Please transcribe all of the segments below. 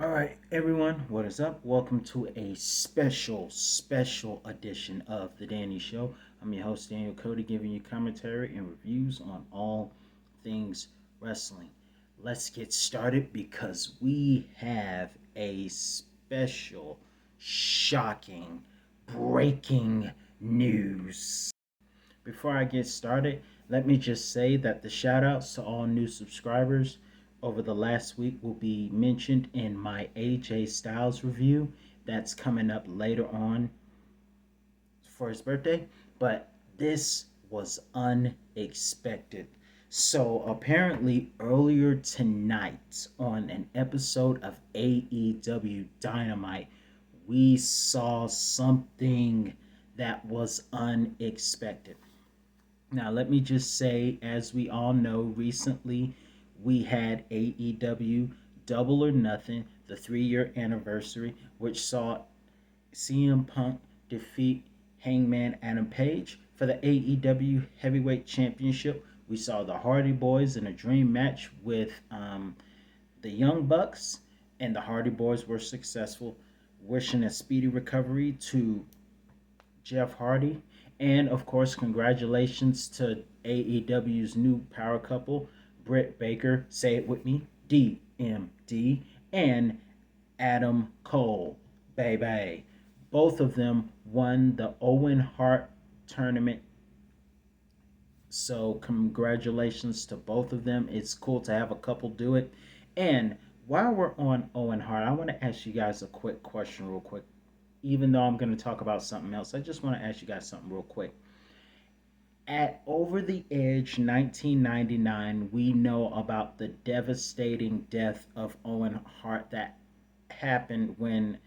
All right, everyone, what is up? Welcome to a special edition of The Danny Show. I'm your host, Daniel Cody, giving you commentary and reviews on all things wrestling. Let's get started because we have a special, shocking, breaking news. Before I get started, let me just say that the shout outs to all new subscribers over the last week will be mentioned in my AJ Styles review that's coming up later on for his birthday. But this was unexpected. So apparently earlier tonight on an episode of AEW Dynamite, we saw something that was unexpected. Now, let me just say, as we all know, recently we had AEW Double or Nothing, the 3 year anniversary, which saw CM Punk defeat Hangman Adam Page for the AEW Heavyweight Championship. We saw the Hardy Boys in a dream match with the Young Bucks, and the Hardy Boys were successful, wishing a speedy recovery to Jeff Hardy. And of course, congratulations to AEW's new power couple, Britt Baker, say it with me, DMD, and Adam Cole, baby. Both of them won the Owen Hart tournament. So, congratulations to both of them. It's cool to have a couple do it. And while we're on Owen Hart, I want to ask you guys a quick question, real quick. Even though I'm going to talk about something else, I just want to ask you guys something real quick. At Over the Edge 1999, we know about the devastating death of Owen Hart that happened when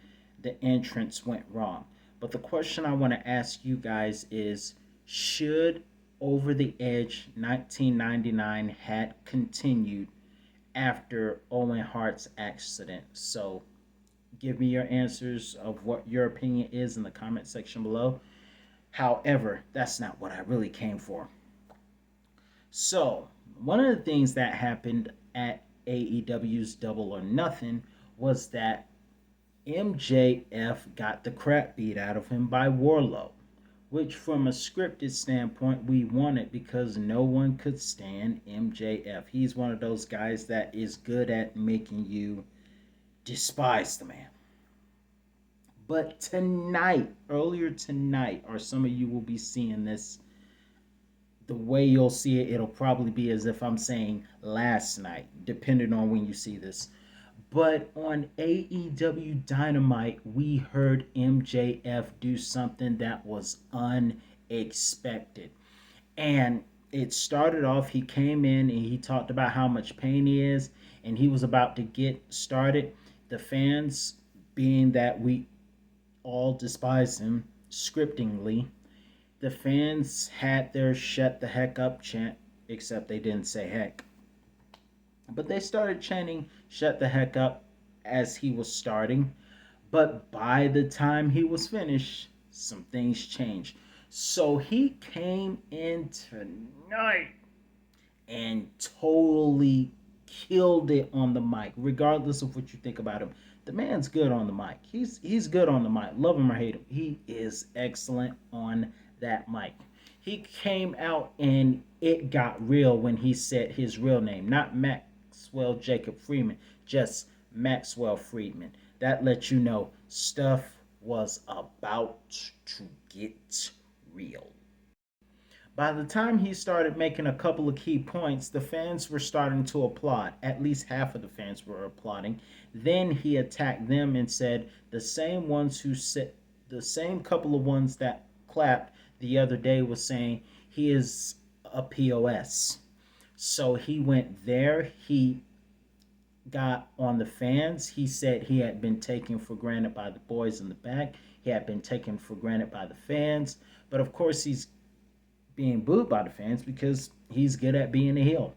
the entrance went wrong. But the question I want to ask you guys is, should Over the Edge 1999 had continued after Owen Hart's accident? So give me your answers of what your opinion is in the comment section below. However, that's not what I really came for. So, one of the things that happened at AEW's Double or Nothing was that MJF got the crap beat out of him by Warlow, which, from a scripted standpoint, we wanted because no one could stand MJF. He's one of those guys that is good at making you despise the man. But tonight, earlier tonight, or some of you will be seeing this, the way you'll see it, it'll probably be as if I'm saying last night, depending on when you see this. But on AEW Dynamite, we heard MJF do something that was unexpected. And it started off, he came in and he talked about how much pain he is, and he was about to get started. The fans, being that we all despise him scriptingly, the fans had their shut the heck up chant, except they didn't say heck. But they started chanting shut the heck up as he was starting. But by the time he was finished, some things changed. So he came in tonight and totally killed it on the mic, regardless of what you think about him. The man's good on the mic. He's good on the mic. Love him or hate him. He is excellent on that mic. He came out and it got real when he said his real name, not Maxwell Jacob Freeman, just Maxwell Friedman. That lets you know stuff was about to get real. By the time he started making a couple of key points, the fans were starting to applaud. At least half of the fans were applauding. Then he attacked them and said the same couple of ones that clapped the other day was saying he is a POS. So he went there. He got on the fans. He said he had been taken for granted by the boys in the back. He had been taken for granted by the fans. But of course, he's being booed by the fans because he's good at being a heel.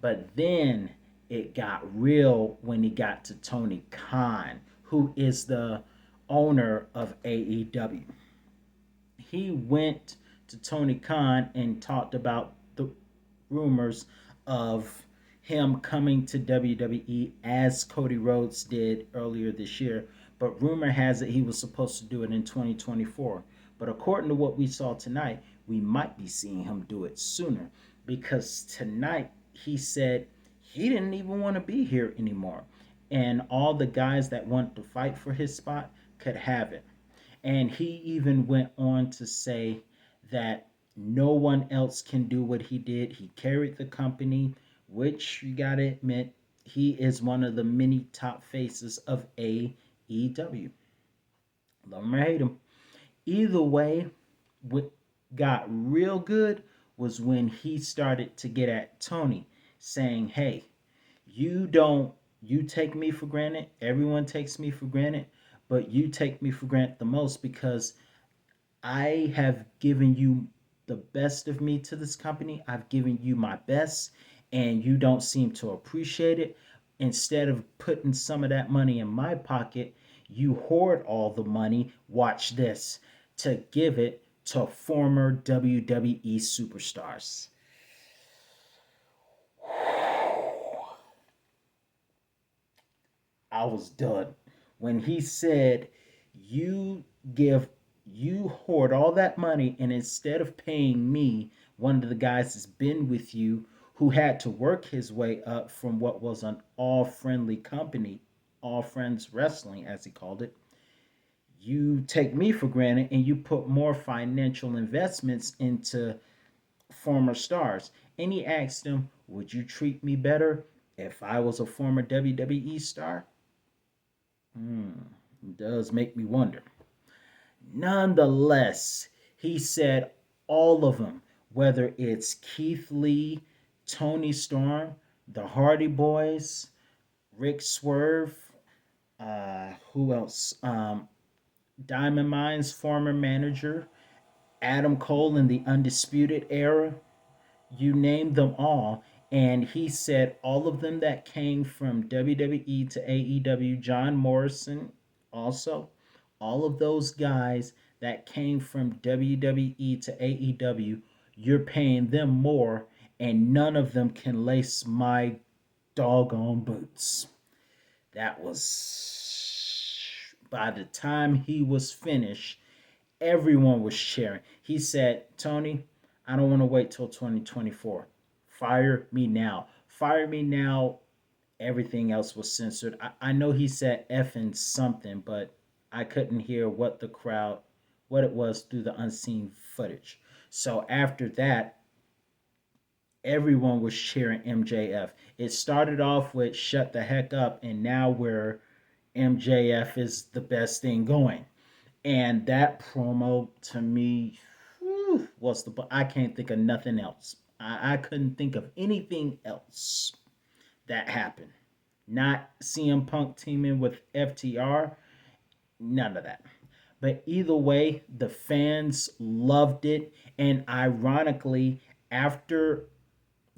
But then it got real when he got to Tony Khan, who is the owner of AEW. He went to Tony Khan and talked about the rumors of him coming to WWE as Cody Rhodes did earlier this year. But rumor has it he was supposed to do it in 2024. But according to what we saw tonight, we might be seeing him do it sooner because tonight he said he didn't even want to be here anymore. And all the guys that want to fight for his spot could have it. And he even went on to say that no one else can do what he did. He carried the company, which you got to admit, he is one of the many top faces of AEW. Love him or hate him. Either way, what got real good was when he started to get at Tony, saying, hey, you don't, you take me for granted. Everyone takes me for granted, but you take me for granted the most because I have given you the best of me to this company. I've given you my best, and you don't seem to appreciate it. Instead of putting some of that money in my pocket, you hoard all the money. Watch this to give it to former WWE superstars. I was done when he said, "You give, you hoard all that money, and instead of paying me, one of the guys that's been with you, who had to work his way up from what was an all friendly company, All Friends Wrestling, as he called it, you take me for granted and you put more financial investments into former stars." And he asked him, "Would you treat me better if I was a former WWE star?" It does make me wonder. Nonetheless, he said all of them, whether it's Keith Lee, Tony Storm, the Hardy Boys, Rick Swerve, who else? Diamond Mine's former manager, Adam Cole in the Undisputed Era, you named them all. And he said all of them that came from WWE to AEW, John Morrison also, all of those guys that came from WWE to AEW, you're paying them more, and none of them can lace my doggone boots. That was, by the time he was finished, everyone was cheering. He said, "Tony, I don't want to wait till 2024. Fire me now. Fire me now." Everything else was censored. I know he said effing something, but I couldn't hear what the crowd, what it was through the unseen footage. So after that, everyone was cheering MJF. It started off with "shut the heck up," and now we're MJF is the best thing going. And that promo to me, was the. I can't think of nothing else. I couldn't think of anything else that happened. Not CM Punk teaming with FTR, none of that. But either way, the fans loved it. And ironically, after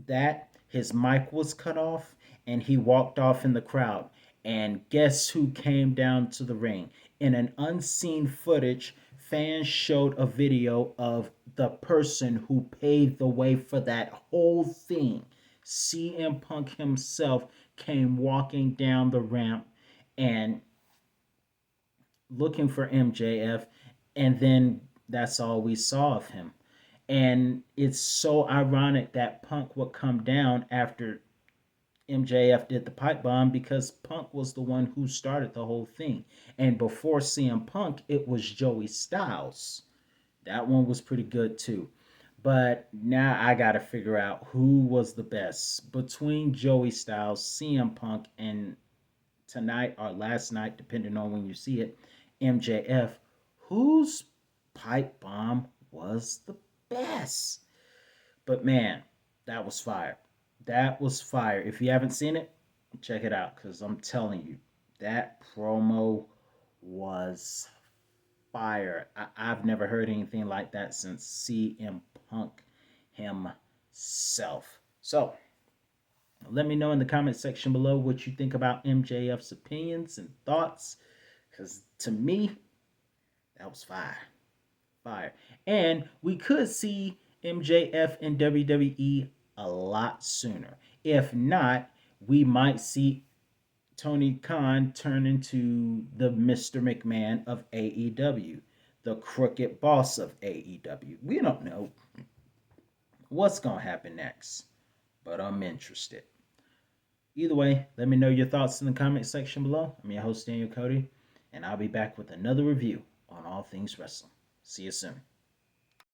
that, his mic was cut off and he walked off in the crowd. And guess who came down to the ring? In an unseen footage, fans showed a video of the person who paved the way for that whole thing. CM Punk himself came walking down the ramp and looking for MJF, and then that's all we saw of him. And it's so ironic that Punk would come down after MJF did the pipe bomb because Punk was the one who started the whole thing. And before CM Punk, it was Joey Styles. That one was pretty good too. But now I got to figure out who was the best between Joey Styles, CM Punk, and tonight or last night, depending on when you see it, MJF. Whose pipe bomb was the best? But man, that was fire. That was fire. If you haven't seen it, check it out because I'm telling you, that promo was fire. I've never heard anything like that since CM Punk himself. So, let me know in the comment section below what you think about MJF's opinions and thoughts because to me, that was fire. Fire. And we could see MJF in WWE a lot sooner. If not, we might see Tony Khan turn into the Mr. McMahon of AEW, the crooked boss of AEW. We don't know what's going to happen next, but I'm interested. Either way, let me know your thoughts in the comment section below. I'm your host, Daniel Cody, and I'll be back with another review on all things wrestling. See you soon.